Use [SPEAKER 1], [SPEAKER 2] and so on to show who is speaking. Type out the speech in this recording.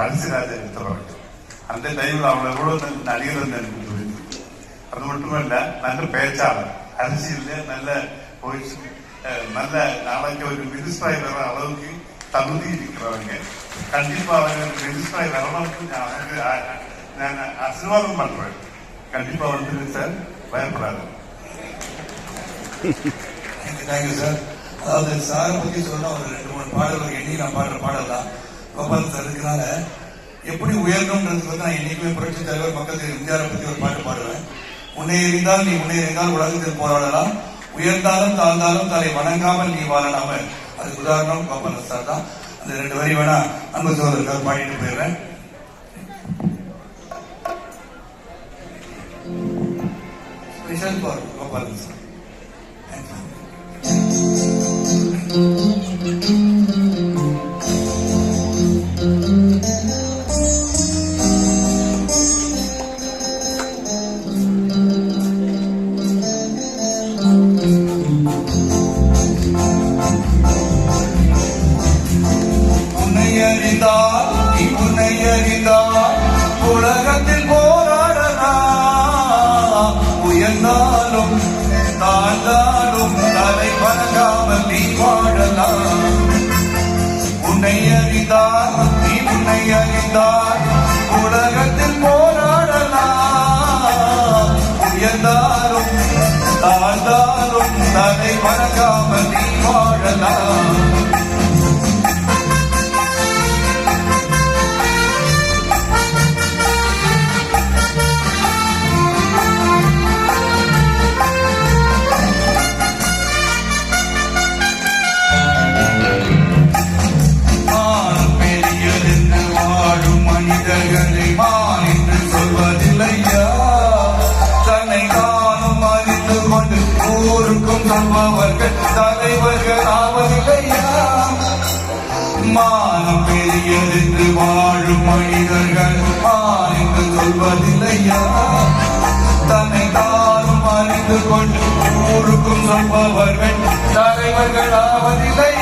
[SPEAKER 1] பழசிராஜன் எடுத்தவர்கள். அந்த டைம்ல அவளை எவ்வளவு நடிகர் எனக்கு புரியுது. அது மட்டுமல்ல, நல்ல பேச்சாளர், அரசியல்ல நல்ல நல்ல நாளைக்கு ஒரு மினிஸ்டராய் வர அளவுக்கு தகுதி இருக்கிறவங்க. கண்டிப்பா அவங்க மினிஸ்டராய் வரணும்னு நான் ஆசீர்வாதம் பண்றேன். கண்டிப்பா வந்து சார் பயப்படாது.
[SPEAKER 2] Thank you sir. அதாவது சாரை பத்தி சொன்னா ஒரு 2-3 பாடல்கள் எண்ணி நான் பாடுற பாடல் தான். கோபால் சார் இருக்கிறாங்க. எப்படி உயர்ணும்ன்றது வந்து நான் என்னைக்குமே புரட்சி தலைவர் மக்கள் எம்ஜிஆரை பத்தி ஒரு பாட்டு பாடுவேன். முன்னேறிந்தால் நீ முன்னேறினால் உலகத்தில் போராடலாம், உயர்ந்தாலும் தாழ்ந்தாலும் தலை வணங்காமல் நீ வாழலாம. அதுக்கு உதாரணம் கோபால் சார் தான். அந்த 2 வரி வேணா அன்பு சோதரர்கள் பாடிட்டு போயிடுறேன். Special for Gopal sir. உலகத்தில் போராடலாம், உயர்ந்தாலும் தாழ்ந்தாலும் தலை வணங்காமல் நீ வாழலாம். உன்னை அறிந்தால் நீ உன்னை அறிந்தால் உலகத்தில் போராடலாம், உயர்ந்தாலும் தாழ்ந்தாலும் தலை வணங்காமல் நீ வாழலாம். மனிதர்களை மான் என்று சொல்வதில்லையா, தன்னை தானும் அறிந்து கொண்டு ஊருக்கும் சொல்பவர்கள் தலைவர்கள் ஆவதில்லையா. மானம் பெரியதென்று வாழும் மனிதர்கள் மான் என்று சொல்வதில்லையா, தன்னை தானும் அறிந்து கொண்டு ஊருக்கும் சொல்பவர்கள் தலைவர்கள் ஆவதில்லை.